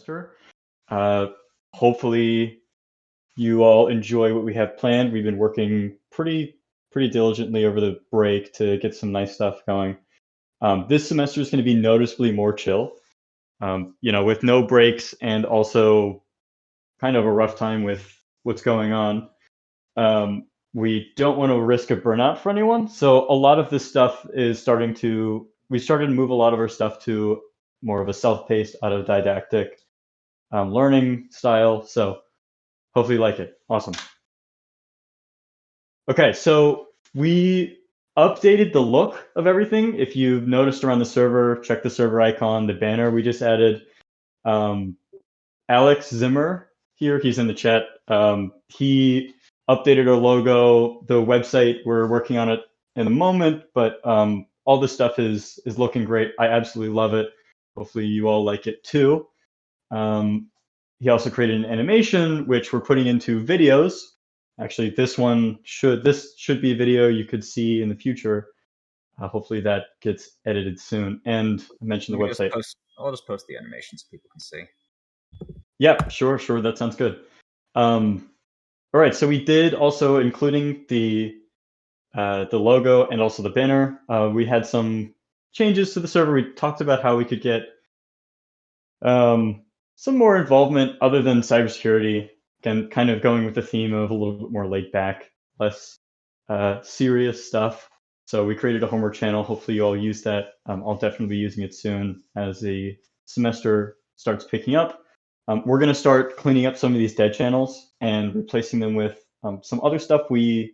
semester. Uh, Hopefully, you all enjoy what we have planned. We've been working pretty diligently over the break to get some nice stuff going. This semester is going to be noticeably more chill. With no breaks and also kind of a rough time with what's going on. We don't want to risk a burnout for anyone. So a lot of this stuff is we started to move a lot of our stuff to more of a self-paced, autodidactic learning style. So hopefully you like it. Awesome. Okay, so we updated the look of everything. If you've noticed around the server, check the server icon, the banner we just added. Alex Zimmer here, he's in the chat. He updated our logo, the website. We're working on it in the moment, but all this stuff is looking great. I absolutely love it. Hopefully you all like it too. He also created an animation which we're putting into videos. Actually, this should be a video you could see in the future. Hopefully that gets edited soon. And I mentioned the website. I'll just post the animation so people can see. Yeah, sure. That sounds good. All right, so we did also, including the logo and also the banner, we had some changes to the server. We talked about how we could get some more involvement other than cybersecurity, and kind of going with the theme of a little bit more laid back, less serious stuff. So we created a homework channel. Hopefully you all use that. I'll definitely be using it soon as the semester starts picking up. We're going to start cleaning up some of these dead channels and replacing them with some other stuff we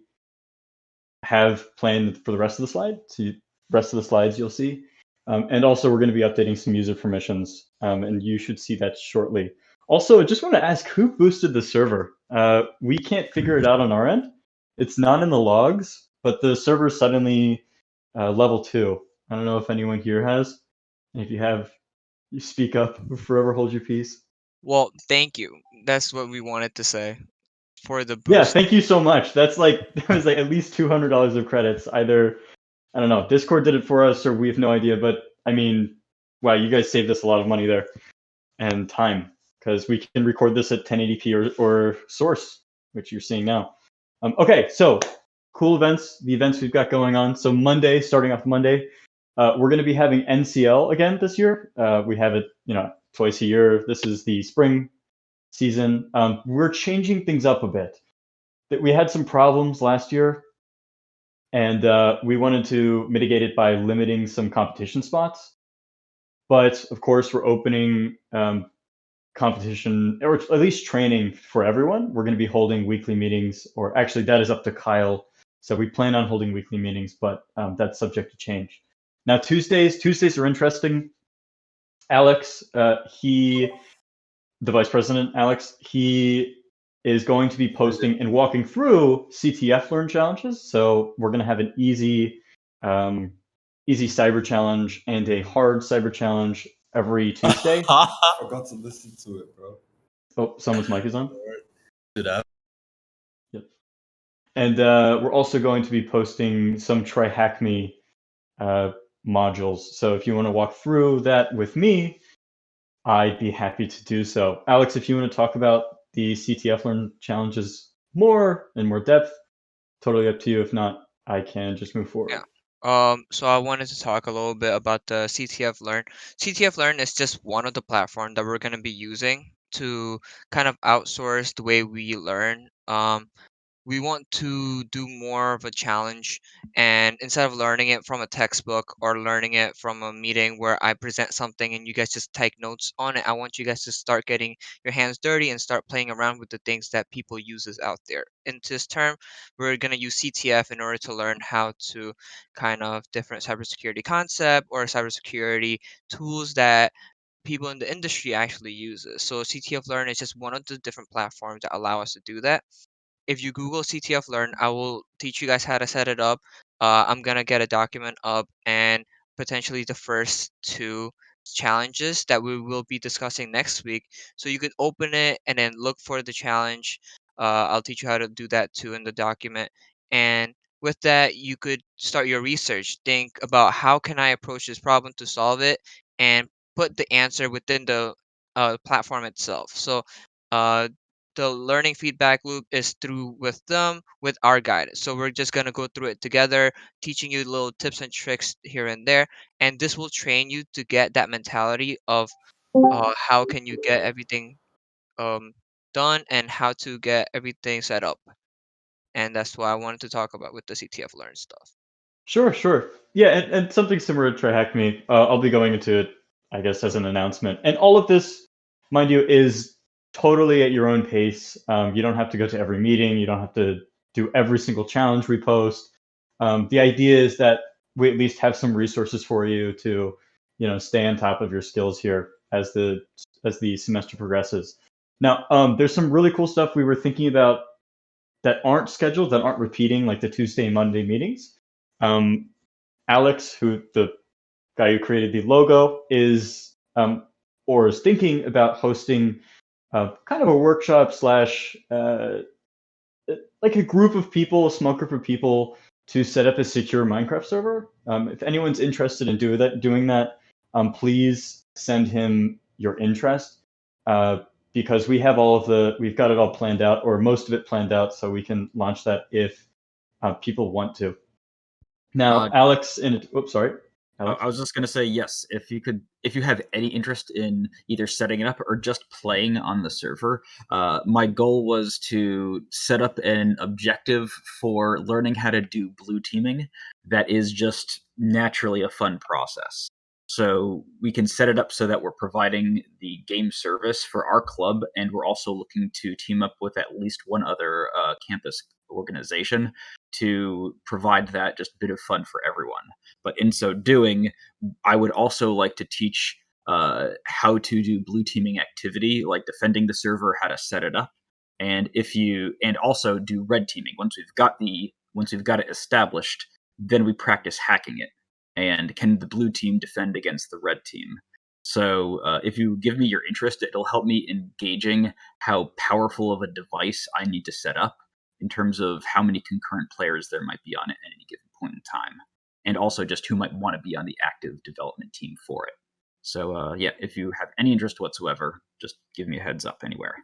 have planned for the rest of the slide. So rest of the slides you'll see. And also we're going to be updating some user permissions, and you should see that shortly. Also, I just want to ask, who boosted the server? We can't figure it out on our end. It's not in the logs, but the server is suddenly level 2. I don't know if anyone here has. And if you have, you speak up or forever hold your peace. Well, thank you. That's what we wanted to say for the boost. Yeah, thank you so much. That was like at least $200 of credits. Either, I don't know, Discord did it for us or we have no idea, but I mean, wow, you guys saved us a lot of money there and time, because we can record this at 1080p or source, which you're seeing now. Okay, so cool events, the events we've got going on. So starting off Monday, we're going to be having NCL again this year. We have it, twice a year. This is the spring season. We're changing things up a bit. We had some problems last year, and we wanted to mitigate it by limiting some competition spots. But of course, we're opening competition, or at least training for everyone. We're going to be holding weekly meetings, or actually that is up to Kyle. So we plan on holding weekly meetings, but that's subject to change. Now Tuesdays are interesting. Alex, the vice president, Alex, he is going to be posting and walking through CTF Learn challenges. So we're going to have an easy cyber challenge and a hard cyber challenge every Tuesday. I forgot to listen to it, bro. Oh, someone's mic is on. Did I? Yep. And we're also going to be posting some Try Hack Me modules. So if you want to walk through that with me, I'd be happy to do so. Alex, if you want to talk about the CTF Learn challenges in more depth, totally up to you. If not, I can just move forward. Yeah. So I wanted to talk a little bit about the CTF Learn. CTF Learn is just one of the platforms that we're going to be using to kind of outsource the way we learn. We want to do more of a challenge, and instead of learning it from a textbook or learning it from a meeting where I present something and you guys just take notes on it, I want you guys to start getting your hands dirty and start playing around with the things that people uses out there. In this term, we're going to use CTF in order to learn how to kind of different cybersecurity concept or cybersecurity tools that people in the industry actually uses. So CTF Learn is just one of the different platforms that allow us to do that. If you Google CTF Learn, I will teach you guys how to set it up. I'm gonna get a document up and potentially the first two challenges that we will be discussing next week. So you could open it and then look for the challenge. I'll teach you how to do that too in the document. And with that, you could start your research. Think about how can I approach this problem to solve it, and put the answer within the platform itself. So the learning feedback loop is through with them with our guidance. So we're just gonna go through it together, teaching you little tips and tricks here and there, and this will train you to get that mentality of how can you get everything um, done and how to get everything set up. And that's what I wanted to talk about with the CTF Learn stuff. Sure, sure. Yeah, and something similar to TryHackMe. I'll be going into it, I guess, as an announcement. And all of this, mind you, is totally at your own pace. You don't have to go to every meeting. You don't have to do every single challenge we post. The idea is that we at least have some resources for you to, stay on top of your skills here as the semester progresses. Now, there's some really cool stuff we were thinking about that aren't scheduled, that aren't repeating, like the Tuesday and Monday meetings. Alex, who the guy who created the logo, is or is thinking about hosting kind of a workshop slash like a group of people, a small group of people to set up a secure Minecraft server. If anyone's interested in doing that, please send him your interest because we've got it all planned out, or most of it planned out, so we can launch that if people want to. Now, Alex, sorry. Alex? I was just going to say, yes, if you have any interest in either setting it up or just playing on the server, my goal was to set up an objective for learning how to do blue teaming that is just naturally a fun process. So we can set it up so that we're providing the game service for our club, and we're also looking to team up with at least one other campus organization to provide that just bit of fun for everyone. But in so doing, I would also like to teach how to do blue teaming activity, like defending the server, how to set it up, and also do red teaming. Once we've got it established, then we practice hacking it. And can the blue team defend against the red team? So if you give me your interest, it'll help me in gauging how powerful of a device I need to set up in terms of how many concurrent players there might be on it at any given point in time, and also just who might want to be on the active development team for it. So yeah, if you have any interest whatsoever, just give me a heads up anywhere.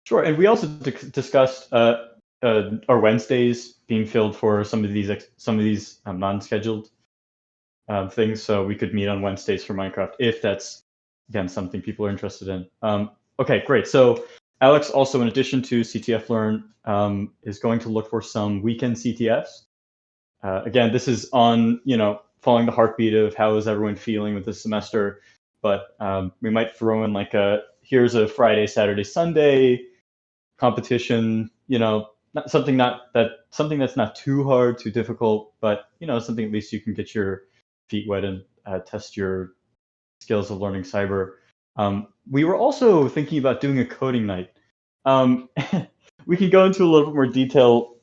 Sure, and we also discussed our Wednesdays being filled for some of these non-scheduled things, so we could meet on Wednesdays for Minecraft if that's, again, something people are interested in. Okay, great. So Alex also, in addition to CTF Learn, is going to look for some weekend CTFs. Again, this is on, following the heartbeat of how is everyone feeling with this semester, but we might throw in like here's a Friday, Saturday, Sunday competition, something that's not too hard, too difficult, but something at least you can get your feet wet and test your skills of learning cyber. We were also thinking about doing a coding night. We can go into a little bit more detail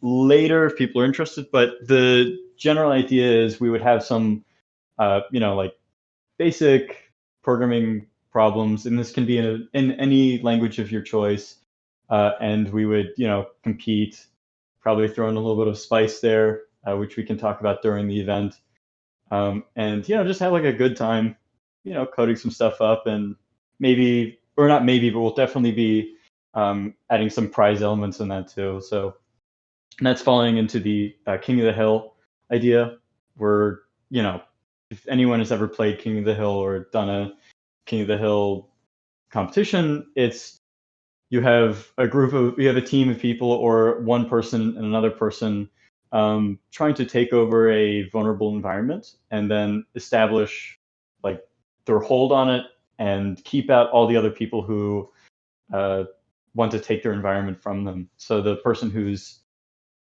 later if people are interested, but the general idea is we would have some, like basic programming problems, and this can be in any language of your choice. And we would, compete, probably throw in a little bit of spice there, which we can talk about during the event. And, just have like a good time, coding some stuff up, and maybe, or not maybe, but we'll definitely be adding some prize elements in that too. So that's falling into the King of the Hill idea, where, if anyone has ever played King of the Hill or done a King of the Hill competition, you have a team of people, or one person and another person trying to take over a vulnerable environment and then establish like their hold on it and keep out all the other people who want to take their environment from them. So the person who's,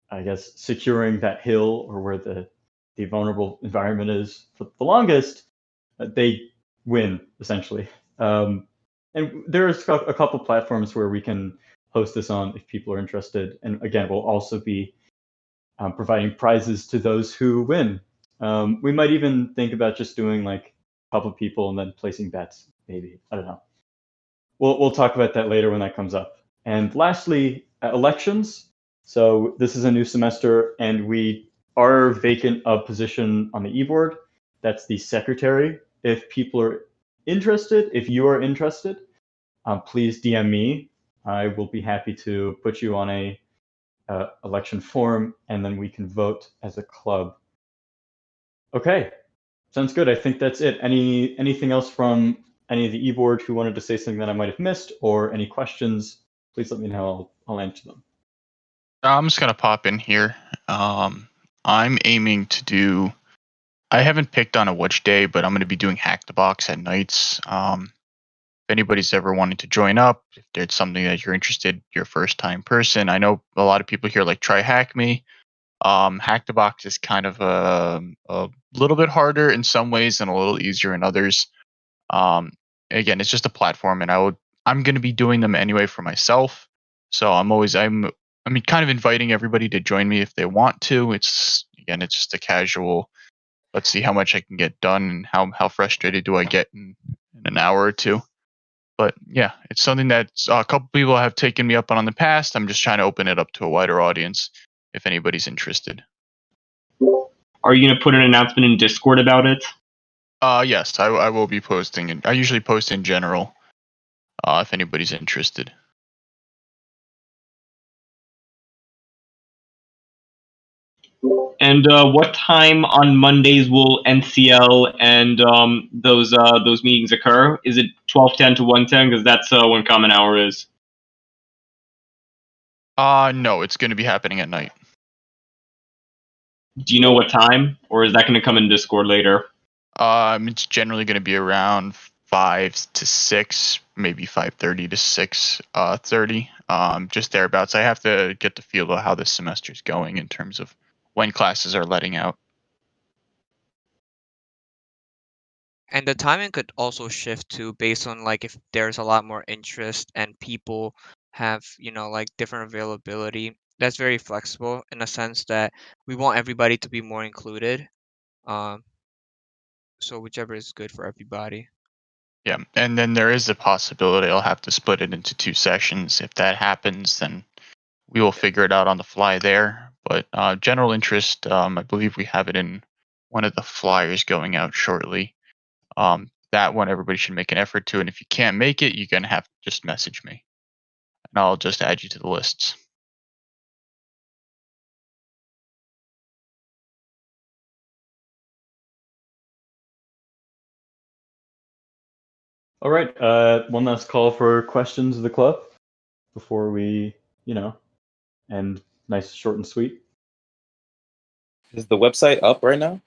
I guess, securing that hill, or where the vulnerable environment is for the longest, they win, essentially. And there's a couple platforms where we can host this on if people are interested. And again, we'll also be providing prizes to those who win. We might even think about just doing like a couple people and then placing bets, maybe. I don't know. We'll talk about that later when that comes up. And lastly, elections. So this is a new semester, and we are vacant a position on the e-board. That's the secretary. If people are interested, if you are interested, please DM me. I will be happy to put you on a election form, and then we can vote as a club. Okay, sounds good. I think that's it. Anything else from any of the e-board who wanted to say something that I might have missed, or any questions? Please let me know. I'll answer them. I'm just gonna pop in here. I'm aiming to do. I haven't picked on a which day, but I'm gonna be doing Hack the Box at nights. If anybody's ever wanted to join up, if there's something that you're interested, you're a first time person. I know a lot of people here like try Hack Me. Hack the Box is kind of a little bit harder in some ways and a little easier in others. Again, it's just a platform, and I'm going to be doing them anyway for myself. So I'm kind of inviting everybody to join me if they want to. It's just a casual. Let's see how much I can get done and how frustrated do I get in an hour or two. But yeah, it's something that a couple people have taken me up on in the past. I'm just trying to open it up to a wider audience if anybody's interested. Are you gonna put an announcement in Discord about it? Yes, I will be posting, and I usually post in general if anybody's interested. And what time on Mondays will NCL and those meetings occur? Is it 12:10 to 1:10? Because that's when Common Hour is. No, it's going to be happening at night. Do you know what time, or is that going to come in Discord later? It's generally going to be around 5 to 6, maybe 5:30 to 6:30, just thereabouts. I have to get the feel of how this semester's going in terms of when classes are letting out. And the timing could also shift too based on like if there's a lot more interest and people have, like different availability. That's very flexible in a sense that we want everybody to be more included. So whichever is good for everybody. Yeah, and then there is a possibility I'll have to split it into 2 sessions. If that happens, then we will figure it out on the fly there. But general interest, I believe we have it in one of the flyers going out shortly. That one everybody should make an effort to, and if you can't make it, you're gonna have to just message me, and I'll just add you to the lists. All right. One last call for questions of the club before we, end nice, short, and sweet. Is the website up right now?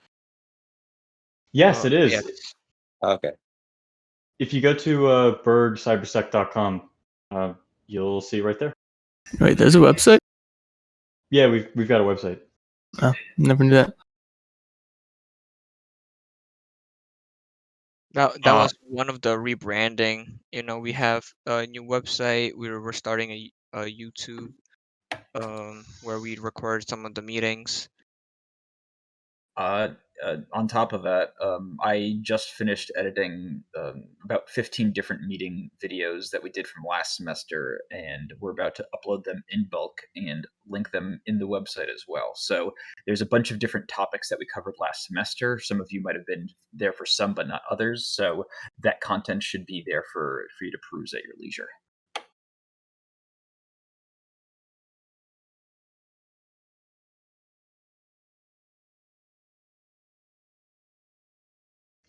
Yes, it is. Yes. Okay. If you go to bergcybersec.com, you'll see it right there. Wait, there's a website? Yeah, we've got a website. Oh, never knew that. That was one of the rebranding. We have a new website. We're starting a YouTube where we record some of the meetings. On top of that, I just finished editing about 15 different meeting videos that we did from last semester, and we're about to upload them in bulk and link them in the website as well. So there's a bunch of different topics that we covered last semester. Some of you might have been there for some, but not others. So that content should be there for you to peruse at your leisure.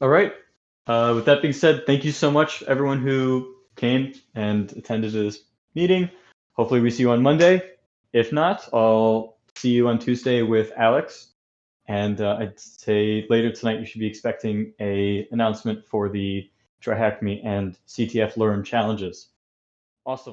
All right. With that being said, thank you so much, everyone who came and attended this meeting. Hopefully we see you on Monday. If not, I'll see you on Tuesday with Alex. And I'd say later tonight you should be expecting an announcement for the Try Hack Me and CTF Learn challenges. Awesome.